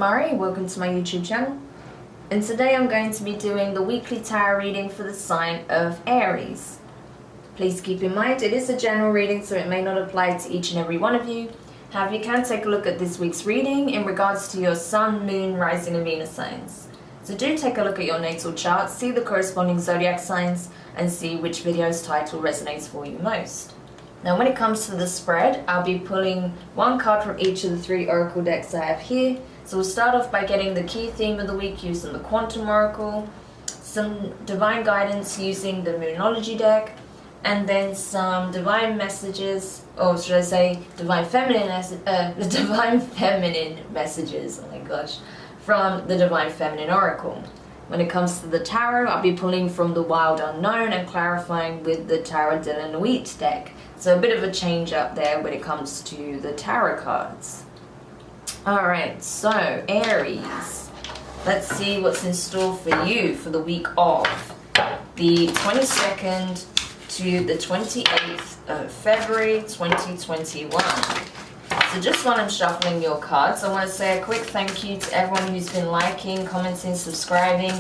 Demari, welcome to my YouTube channel, and today I'm going to be doing the weekly tarot reading for the sign of Aries. Please keep in mind it is a general reading, so it may not apply to each and every one of you. However, you can take a look at this week's reading in regards to your Sun, Moon, Rising and Venus signs. So do take a look at your natal chart, see the corresponding zodiac signs, and see which video's title resonates for you most. Now when it comes to the spread, I'll be pulling one card from each of the 3 oracle decks I have here. So we'll start off by getting the key theme of the week using the Quantum Oracle, some divine guidance using the Moonology deck, and then some divine messages, or should I say divine feminine messages, oh my gosh, from the Divine Feminine Oracle. When it comes to the tarot, I'll be pulling from the Wild Unknown and clarifying with the Tarot de la Nuit deck. So a bit of a change up there when it comes to the tarot cards. Alright, so Aries, let's see what's in store for you for the week of the 22nd to the 28th of February 2021. So just while I'm shuffling your cards, I want to say a quick thank you to everyone who's been liking, commenting, subscribing,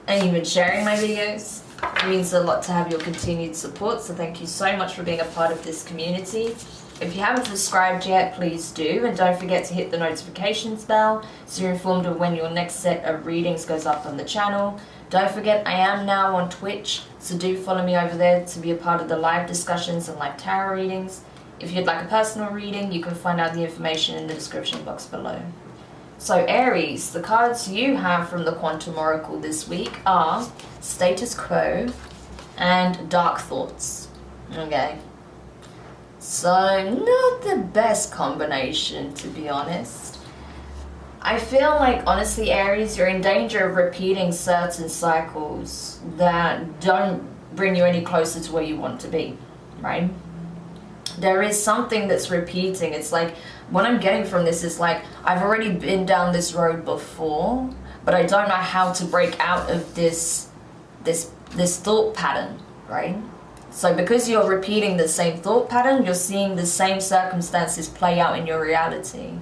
and even sharing my videos. It means a lot to have your continued support, so thank you so much for being a part of this community. If you haven't subscribed yet, please do, and don't forget to hit the notifications bell so you're informed of when your next set of readings goes up on the channel. Don't forget I am now on Twitch, so do follow me over there to be a part of the live discussions and live tarot readings. If you'd like a personal reading, you can find out the information in the description box below. So Aries, the cards you have from the Quantum Oracle this week are Status Quo and Dark Thoughts. Okay. So not the best combination, to be honest. I feel like, honestly, Aries, you're in danger of repeating certain cycles that don't bring you any closer to where you want to be, right? There is something that's repeating. It's like, what I'm getting from this is like, I've already been down this road before, but I don't know how to break out of this thought pattern, right? So because you're repeating the same thought pattern, you're seeing the same circumstances play out in your reality.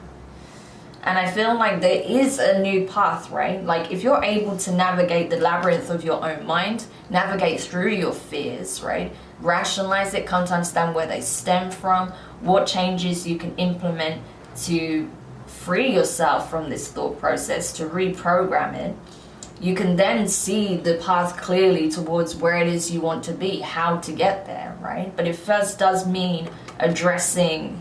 And I feel like there is a new path, right? Like if you're able to navigate the labyrinth of your own mind, navigate through your fears, right? Rationalize it, come to understand where they stem from, what changes you can implement to free yourself from this thought process, to reprogram it. You can then see the path clearly towards where it is you want to be, how to get there, right? But it first does mean addressing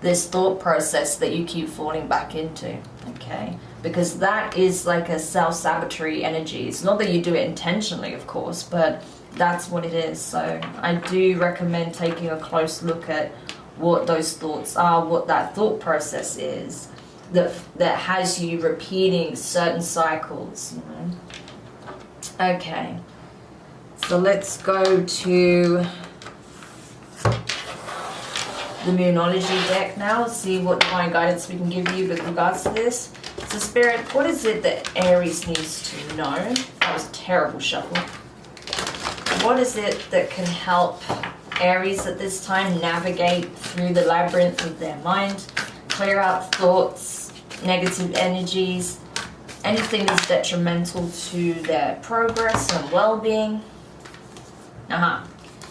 this thought process that you keep falling back into, okay? Because that is like a self-sabotatory energy. It's not that you do it intentionally, of course, but that's what it is. So I do recommend taking a close look at what those thoughts are, what that thought process is that has you repeating certain cycles, you know? Okay, so let's go to the Moonology deck now, see what divine guidance we can give you with regards to this. So Spirit, what is it that Aries needs to know? That was a terrible shuffle. What is it that can help Aries at this time navigate through the labyrinth of their mind, clear out thoughts, negative energies, anything that's detrimental to their progress and well-being?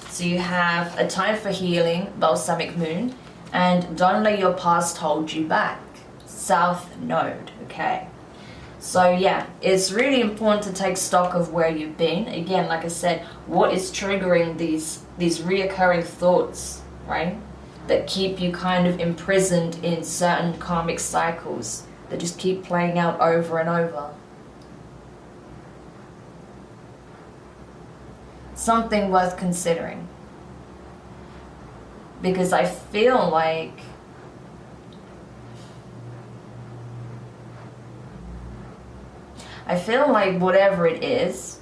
So you have a time for healing, Balsamic Moon, and don't let your past hold you back, South Node, okay? So yeah, it's really important to take stock of where you've been. Again, like I said, what is triggering these reoccurring thoughts, right? That keep you kind of imprisoned in certain karmic cycles that just keep playing out over and over. Something worth considering. Because I feel like whatever it is,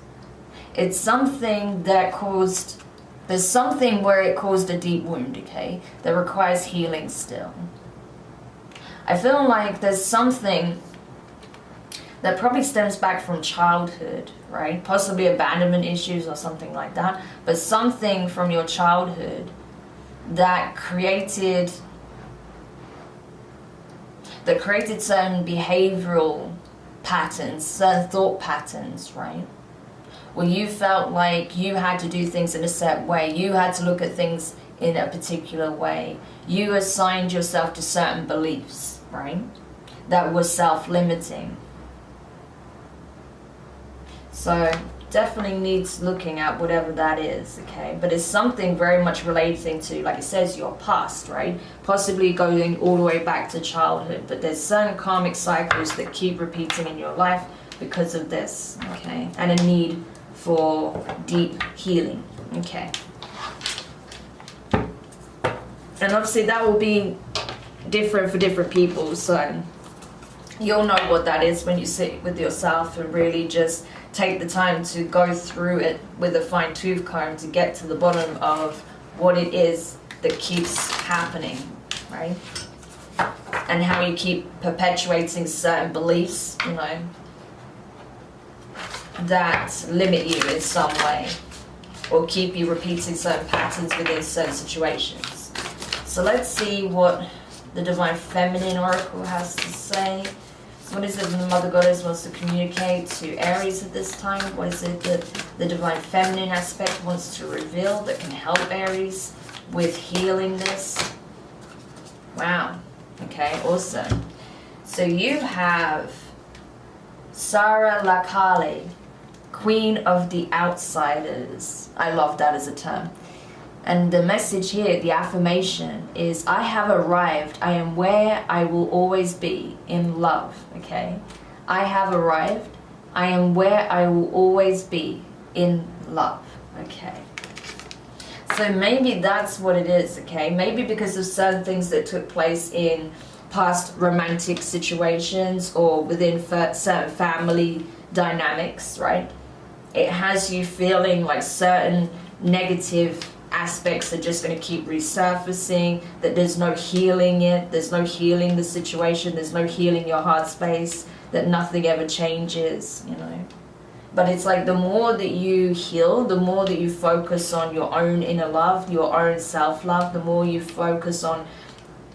it's something that caused, there's something where it caused a deep wound, okay, that requires healing still. I feel like there's something that probably stems back from childhood, right? Possibly abandonment issues or something like that, but something from your childhood that created that created certain behavioral patterns, certain thought patterns, right? Where you felt like you had to do things in a certain way, you had to look at things in a particular way, you assigned yourself to certain beliefs, right? That was self-limiting. So definitely needs looking at whatever that is, okay? But it's something very much relating to, like it says, your past, right? Possibly going all the way back to childhood, but there's certain karmic cycles that keep repeating in your life because of this, okay? And a need for deep healing, okay? And obviously that will be different for different people, so you'll know what that is when you sit with yourself and really just take the time to go through it with a fine-tooth comb to get to the bottom of what it is that keeps happening, right? And how you keep perpetuating certain beliefs, you know, that limit you in some way or keep you repeating certain patterns within certain situations. So let's see what the Divine Feminine Oracle has to say. What is it the Mother Goddess wants to communicate to Aries at this time? What is it that the Divine Feminine aspect wants to reveal that can help Aries with healing this? Wow. Okay, awesome. So you have Sara Lakali, Queen of the Outsiders. I love that as a term. And the message here, the affirmation is, I have arrived. I am where I will always be, in love, okay? I have arrived. I am where I will always be, in love, okay? So maybe that's what it is, okay? Maybe because of certain things that took place in past romantic situations or within certain family dynamics, right? It has you feeling like certain negative aspects are just going to keep resurfacing, that there's no healing it, there's no healing the situation, there's no healing your heart space, that nothing ever changes, you know. But it's like the more that you heal, the more that you focus on your own inner love, your own self-love, the more you focus on,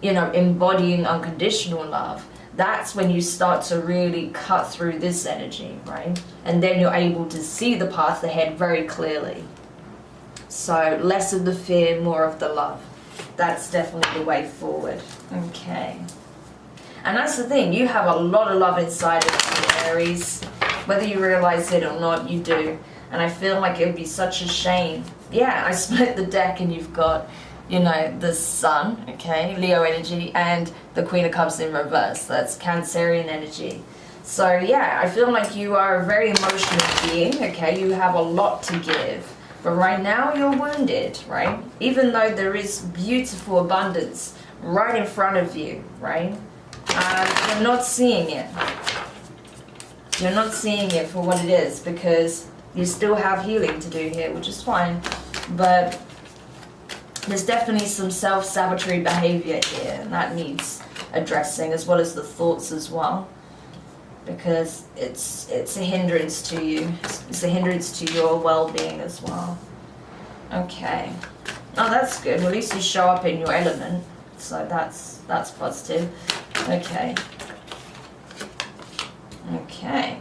you know, embodying unconditional love, that's when you start to really cut through this energy, right? And then you're able to see the path ahead very clearly. So less of the fear, more of the love. That's definitely the way forward. Okay. And that's the thing, you have a lot of love inside of you, Aries. Whether you realize it or not, you do. And I feel like it would be such a shame. Yeah, I split the deck and you've got, you know, the Sun, okay, Leo energy, and the Queen of Cups in reverse. That's Cancerian energy. So yeah, I feel like you are a very emotional being, okay? You have a lot to give. But right now you're wounded, right? Even though there is beautiful abundance right in front of you, right? You're not seeing it. You're not seeing it for what it is because you still have healing to do here, which is fine. But there's definitely some self-sabotatory behavior here, and that needs addressing, as well as the thoughts as well. Because it's a hindrance to you. It's a hindrance to your well-being as well. Okay. Oh, that's good. Well, at least you show up in your element. So that's positive. Okay. Okay.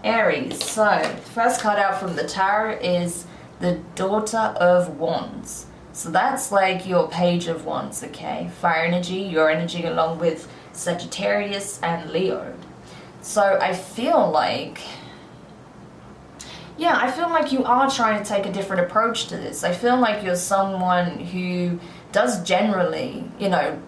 Aries. So, first card out from the tarot is the Daughter of Wands. So that's like your Page of Wands, okay? Fire energy, your energy, along with Sagittarius and Leo. So I feel like, yeah, I feel like you are trying to take a different approach to this. I feel like you're someone who does generally, you know,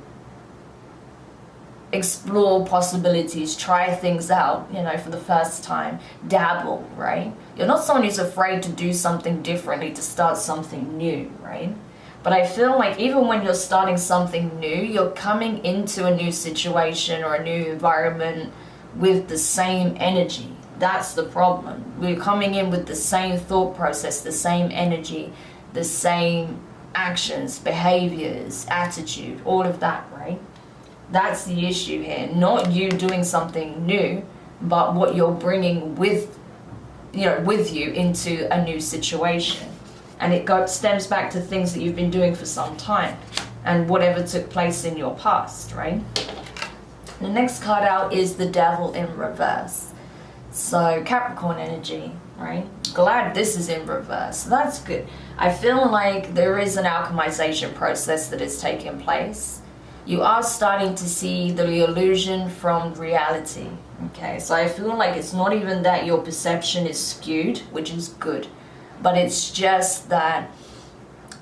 explore possibilities, try things out, you know, for the first time, dabble, right? You're not someone who's afraid to do something differently, to start something new, right? But I feel like even when you're starting something new, you're coming into a new situation or a new environment with the same energy. That's the problem. We're coming in with the same thought process, the same energy, the same actions, behaviors, attitude, all of that, right? That's the issue here. Not you doing something new, but what you're bringing with you into a new situation. And it stems back to things that you've been doing for some time. and whatever took place in your past, right? The next card out is the Devil in reverse. So Capricorn energy, right? Glad this is in reverse. That's good. I feel like there is an alchemization process that is taking place. You are starting to see the illusion from reality. Okay, so I feel like it's not even that your perception is skewed, which is good, but it's just that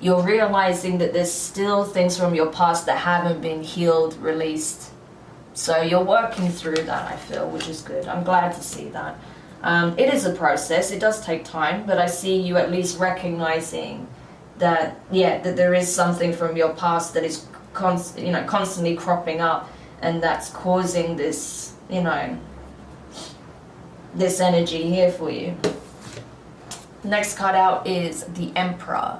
you're realizing that there's still things from your past that haven't been healed, released. So you're working through that, I feel, which is good. I'm glad to see that. It is a process. It does take time, but I see you at least recognizing that, yeah, that there is something from your past that is constantly cropping up, and that's causing this, this energy here for you. Next card out is the Emperor.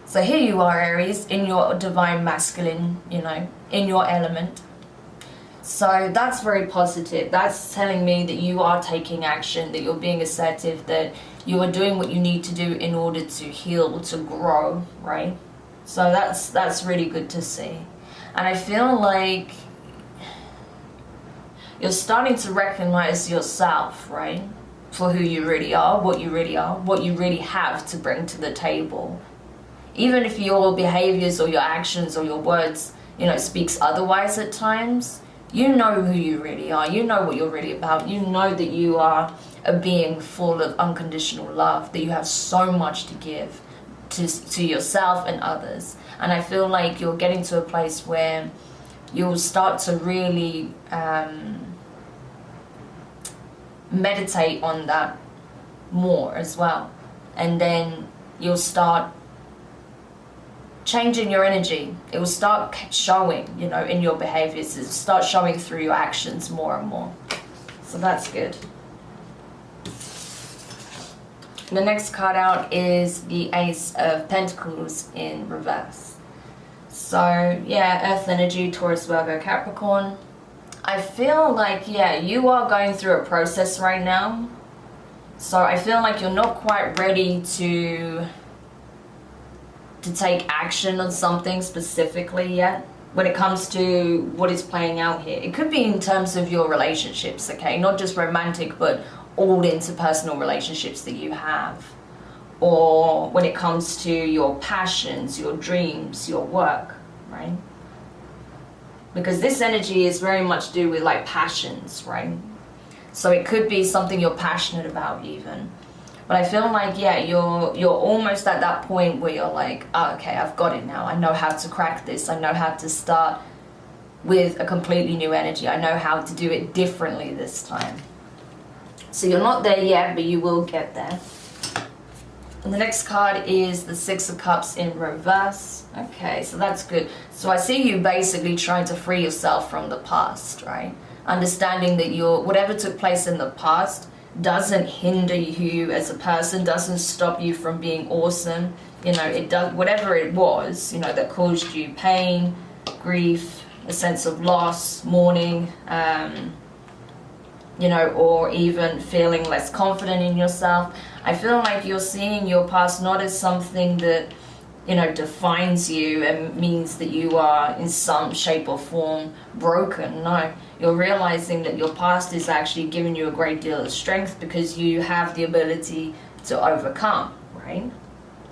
So here you are, Aries, in your divine masculine, in your element. So that's very positive. That's telling me that you are taking action, that you're being assertive, that you are doing what you need to do in order to heal, to grow, right? So that's really good to see. And I feel like you're starting to recognize yourself, right? For who you really are, what you really have to bring to the table. Even if your behaviors or your actions or your words, speaks otherwise at times, you know who you really are. You know what you're really about. You know that you are a being full of unconditional love, that you have so much to give to yourself and others. And I feel like you're getting to a place where you'll start to really meditate on that more as well. And then you'll start changing your energy. It will start showing, in your behaviors. It will start showing through your actions more and more. So that's good. The next card out is the Ace of Pentacles in reverse. So yeah, Earth energy, Taurus, Virgo, Capricorn. I feel like, yeah, you are going through a process right now. So I feel like you're not quite ready to take action on something specifically yet when it comes to what is playing out here. It could be in terms of your relationships, okay? Not just romantic, but all interpersonal relationships that you have. Or when it comes to your passions, your dreams, your work, right? Because this energy is very much to do with like passions, right? So it could be something you're passionate about even. But I feel like, yeah, you're almost at that point where you're like, oh, okay, I've got it now. I know how to crack this. I know how to start with a completely new energy. I know how to do it differently this time. So you're not there yet, but you will get there. And the next card is the Six of Cups in reverse. Okay, so that's good. So I see you basically trying to free yourself from the past, right? Understanding that whatever took place in the past doesn't hinder you as a person, doesn't stop you from being awesome. It does, whatever it was, that caused you pain, grief, a sense of loss, mourning, or even feeling less confident in yourself. I feel like you're seeing your past not as something that, defines you and means that you are in some shape or form broken. No, you're realizing that your past is actually giving you a great deal of strength because you have the ability to overcome, right?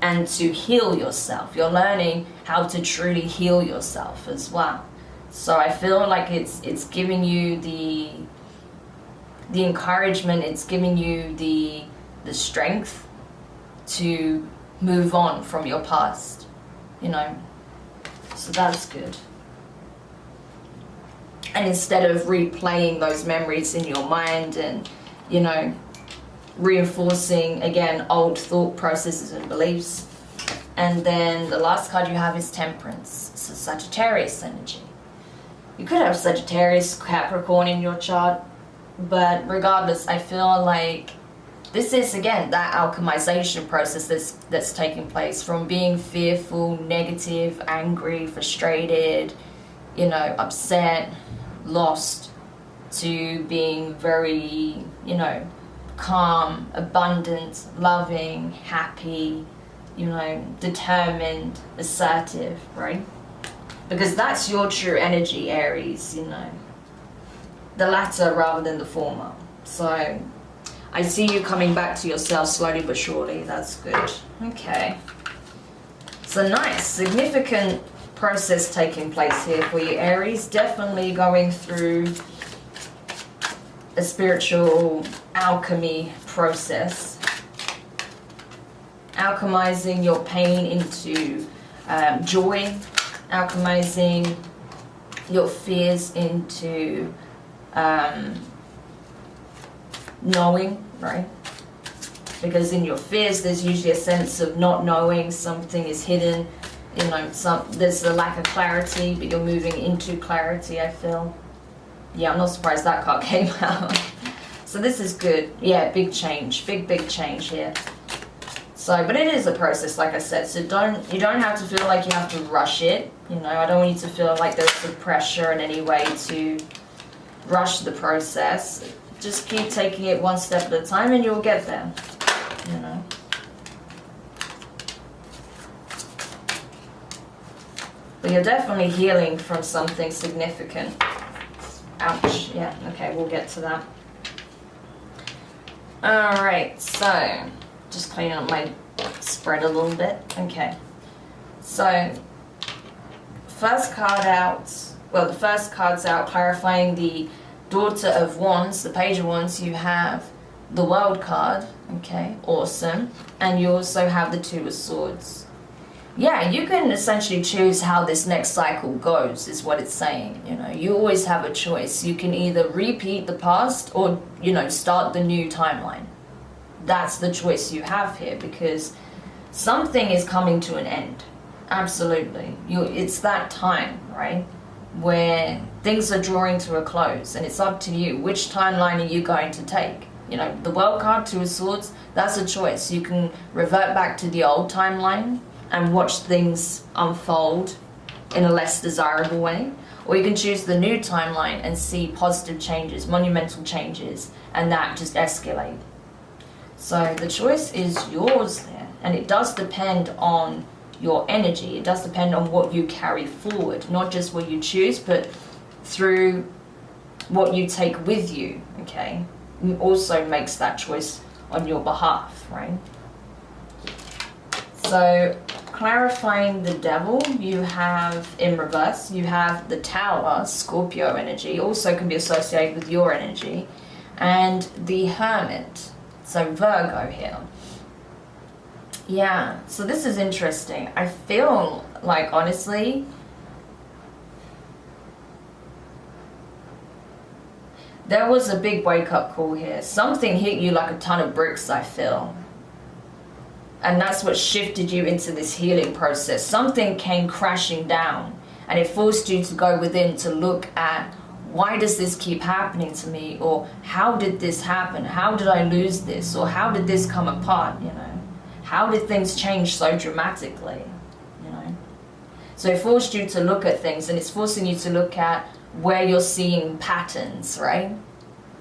And to heal yourself. You're learning how to truly heal yourself as well. So I feel like it's giving you the encouragement, it's giving you the strength to move on from your past, so that's good. And instead of replaying those memories in your mind and reinforcing again old thought processes and beliefs. And then the last card you have is Temperance. So Sagittarius energy. You could have Sagittarius, Capricorn in your chart, but regardless, I feel like this is, again, that alchemization process that's taking place from being fearful, negative, angry, frustrated, upset, lost, to being very, calm, abundant, loving, happy, determined, assertive, right? Because that's your true energy, Aries, you know. The latter rather than the former. So I see you coming back to yourself slowly but surely. That's good. Okay. So nice. Significant process taking place here for you, Aries. Definitely going through a spiritual alchemy process. Alchemizing your pain into joy. Alchemizing your fears into knowing, right? Because in your fears there's usually a sense of not knowing, something is hidden, you know, there's a lack of clarity, but you're moving into clarity, I feel. Yeah, I'm not surprised that card came out. So this is good. Yeah, big change, big change here. So, but it is a process, like I said, so you don't have to feel like you have to rush it, you know. I don't want you to feel like there's some pressure in any way to rush the process. Just keep taking it one step at a time and you'll get there, you know. But you're definitely healing from something significant. Ouch. Yeah, okay, we'll get to that. Alright, so just cleaning up my spread a little bit. Okay. So first card out, well, the first card's out clarifying the Daughter of Wands, the Page of Wands. You have the World card. Okay, awesome. And you also have the Two of Swords. Yeah, you can essentially choose how this next cycle goes, is what it's saying. You know, you always have a choice. You can either repeat the past or, you know, start the new timeline. That's the choice you have here, because something is coming to an end. Absolutely. It's that time, right, where things are drawing to a close, and it's up to you. Which timeline are you going to take? You know, the World card, Two of Swords, that's a choice. You can revert back to the old timeline and watch things unfold in a less desirable way, or you can choose the new timeline and see positive changes, monumental changes, and that just escalate. So the choice is yours there, and it does depend on your energy. It does depend on what you carry forward, not just what you choose, but through what you take with you, okay? It also makes that choice on your behalf, right? So clarifying the Devil, you have in reverse, you have the Tower, Scorpio energy, also can be associated with your energy, and the Hermit, so Virgo here. Yeah, so this is interesting. I feel like, honestly, there was a big wake-up call here. Something hit you like a ton of bricks, I feel. And that's what shifted you into this healing process. Something came crashing down, and it forced you to go within to look at, why does this keep happening to me? Or how did this happen? How did I lose this? Or how did this come apart, you know? How did things change so dramatically, you know? So it forced you to look at things, and it's forcing you to look at where you're seeing patterns, right?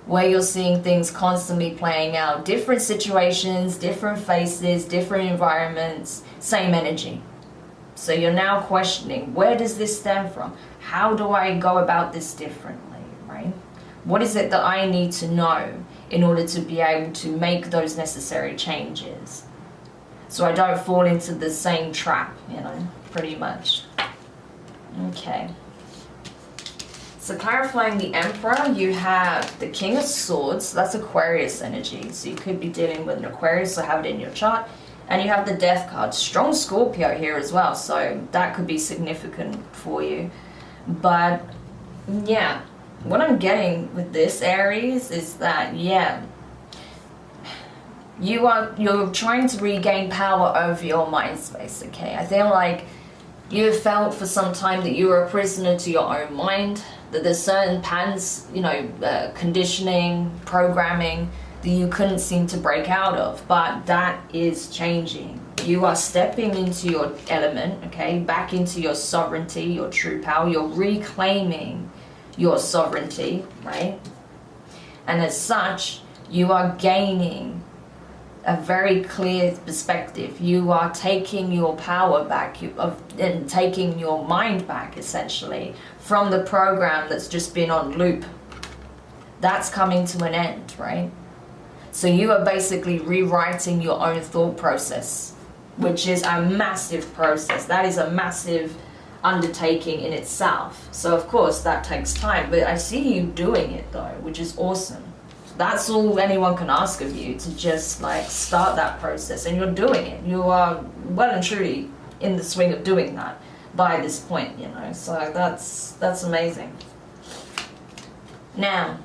Where you're seeing things constantly playing out. Different situations, different faces, different environments, same energy. So you're now questioning, where does this stem from? How do I go about this differently, right? What is it that I need to know in order to be able to make those necessary changes, so I don't fall into the same trap, you know, pretty much. Okay. So clarifying the Emperor, you have the King of Swords, that's Aquarius energy. So you could be dealing with an Aquarius, so have it in your chart. And you have the Death card, strong Scorpio here as well, so that could be significant for you. But yeah, what I'm getting with this, Aries, is that, yeah, you're trying to regain power over your mind space, okay? I feel like you've felt for some time that you were a prisoner to your own mind, that there's certain patterns, you know, conditioning, programming that you couldn't seem to break out of, but that is changing. You are stepping into your element, okay, back into your sovereignty, your true power. You're reclaiming your sovereignty, right? And as such, you are gaining a very clear perspective. You are taking your power back, and taking your mind back, essentially, from the program that's just been on loop. That's coming to an end, right? So you are basically rewriting your own thought process, which is a massive process. That is a massive undertaking in itself. So of course that takes time, but I see you doing it though, which is awesome. That's all anyone can ask of you, to just like start that process, and you're doing it. You are well and truly in the swing of doing that by this point, you know, so that's amazing. Now,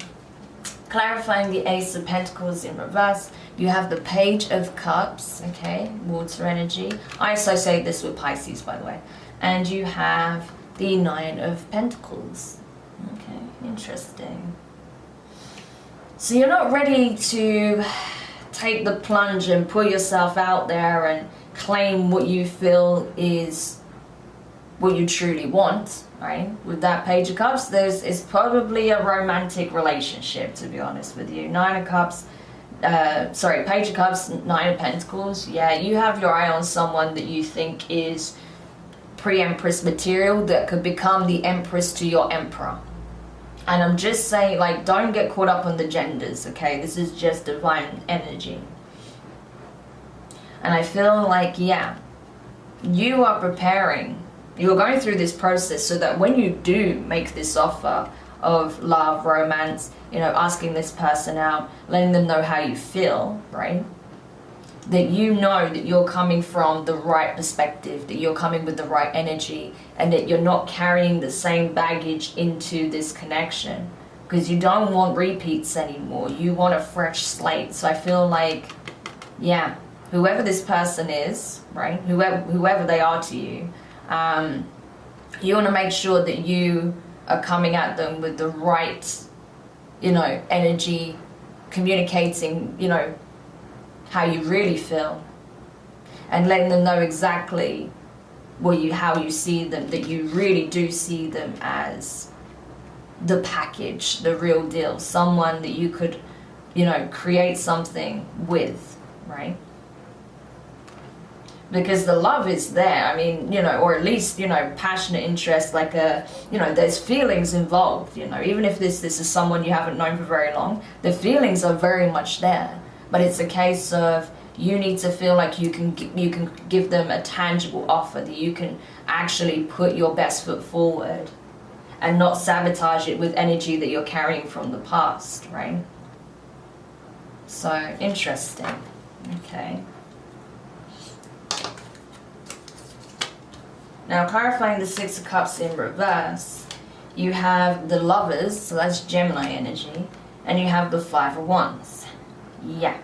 clarifying the Ace of Pentacles in reverse, you have the Page of Cups, okay, water energy. I associate this with Pisces, by the way. And you have the Nine of Pentacles. Okay, interesting. So you're not ready to take the plunge and put yourself out there and claim what you feel is what you truly want, right? With that Page of Cups, it's probably a romantic relationship, to be honest with you. Nine of Cups, Page of Cups, Nine of Pentacles. Yeah, you have your eye on someone that you think is pre-Empress material that could become the Empress to your Emperor. And I'm just saying, like, don't get caught up on the genders, okay? This is just divine energy. And I feel like, yeah, you are preparing. You're going through this process so that when you do make this offer of love, romance, you know, asking this person out, letting them know how you feel, right? That you know that you're coming from the right perspective, that you're coming with the right energy, and that you're not carrying the same baggage into this connection, because you don't want repeats anymore. You want a fresh slate. So I feel like, yeah, whoever this person is, right, whoever they are to you, you want to make sure that you are coming at them with the right, you know, energy, communicating, you know, how you really feel, and letting them know exactly how you see them, that you really do see them as the package, the real deal, someone that you could, you know, create something with, right? Because the love is there. I mean, you know, or at least, you know, passionate interest, like you know, there's feelings involved, you know, even if this is someone you haven't known for very long, the feelings are very much there. But it's a case of you need to feel like you can give them a tangible offer, that you can actually put your best foot forward and not sabotage it with energy that you're carrying from the past, right? So, interesting. Okay. Now, clarifying the Six of Cups in reverse, you have the Lovers, so that's Gemini energy, and you have the Five of Wands. Yeah.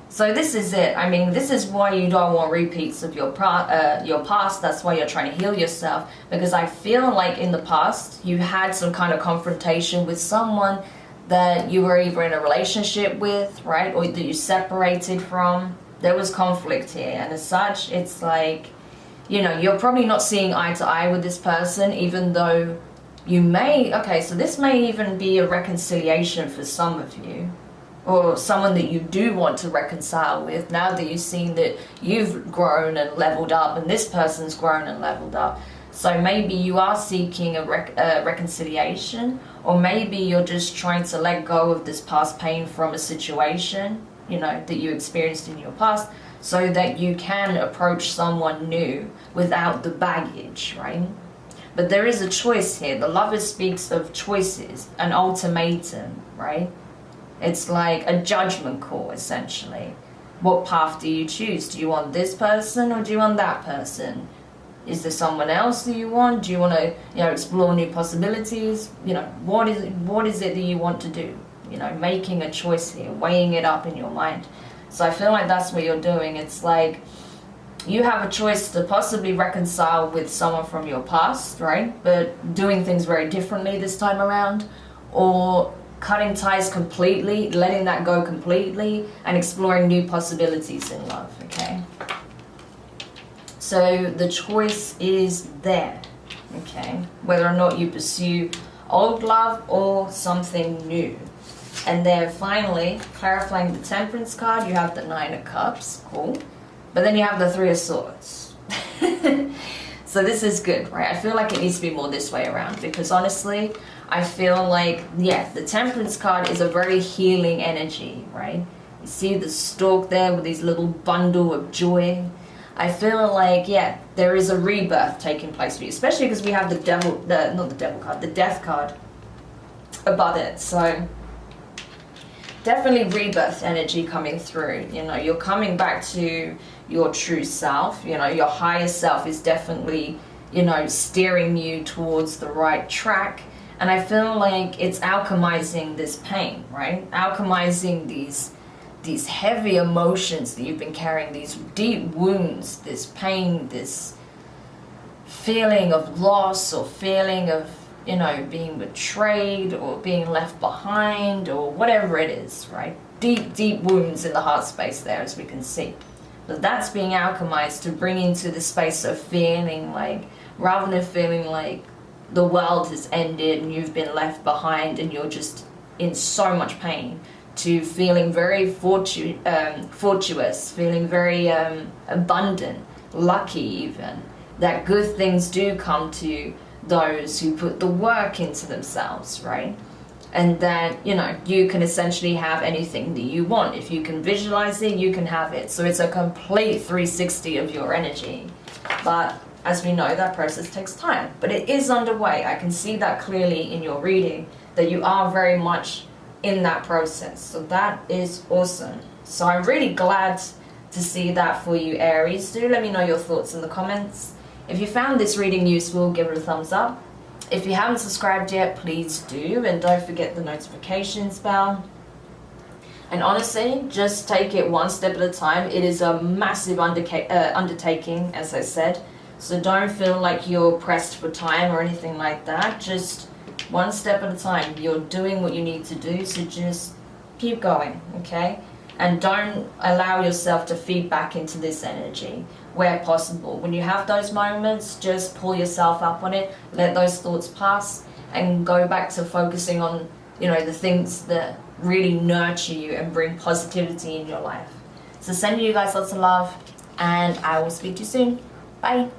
So this is it. I mean, this is why you don't want repeats of your past. That's why you're trying to heal yourself. Because I feel like in the past, you had some kind of confrontation with someone that you were either in a relationship with, right? Or that you separated from. There was conflict here. And as such, it's like, you know, you're probably not seeing eye to eye with this person, even though you may, okay, so this may even be a reconciliation for some of you. Or someone that you do want to reconcile with, now that you've seen that you've grown and leveled up and this person's grown and leveled up. So maybe you are seeking a reconciliation, or maybe you're just trying to let go of this past pain from a situation, you know, that you experienced in your past, so that you can approach someone new without the baggage, right? But there is a choice here. The Lover speaks of choices, an ultimatum, right? It's like a judgment call, essentially. What path do you choose? Do you want this person or do you want that person? Is there someone else that you want? Do you want to, you know, explore new possibilities? You know, what is it that you want to do? You know, making a choice here, weighing it up in your mind. So I feel like that's what you're doing. It's like you have a choice to possibly reconcile with someone from your past, right? But doing things very differently this time around, or cutting ties completely, letting that go completely, and exploring new possibilities in love, okay? So the choice is there, okay? Whether or not you pursue old love or something new. And then finally, clarifying the Temperance card, you have the Nine of Cups, cool. But then you have the Three of Swords. So this is good, right? I feel like it needs to be more this way around, because honestly, I feel like, yeah, the Temperance card is a very healing energy, right? You see the stork there with these little bundle of joy. I feel like, yeah, there is a rebirth taking place for you, especially because we have the devil, not the devil card, the death card above it. So definitely rebirth energy coming through. You know, you're coming back to your true self. You know, your higher self is definitely, you know, steering you towards the right track. And I feel like it's alchemizing this pain, right? Alchemizing these heavy emotions that you've been carrying, these deep wounds, this pain, this feeling of loss, or feeling of, you know, being betrayed or being left behind, or whatever it is, right? Deep, deep wounds in the heart space there, as we can see. But that's being alchemized to bring into the space of feeling like, rather than feeling like the world has ended and you've been left behind and you're just in so much pain, to feeling very fortuitous, feeling very abundant, lucky even, that good things do come to those who put the work into themselves, right? And that, you know, you can essentially have anything that you want. If you can visualize it, you can have it. So it's a complete 360 of your energy. But as we know, that process takes time. But it is underway. I can see that clearly in your reading, that you are very much in that process. So that is awesome. So I'm really glad to see that for you, Aries. Do let me know your thoughts in the comments. If you found this reading useful, give it a thumbs up. If you haven't subscribed yet, please do, and don't forget the notifications bell. And honestly, just take it one step at a time. It is a massive undertaking, as I said, so don't feel like you're pressed for time or anything like that. Just one step at a time. You're doing what you need to do, so just keep going, okay? And don't allow yourself to feed back into this energy where possible. When you have those moments, just pull yourself up on it, let those thoughts pass, and go back to focusing on, you know, the things that really nurture you and bring positivity in your life. So sending you guys lots of love, and I will speak to you soon. Bye.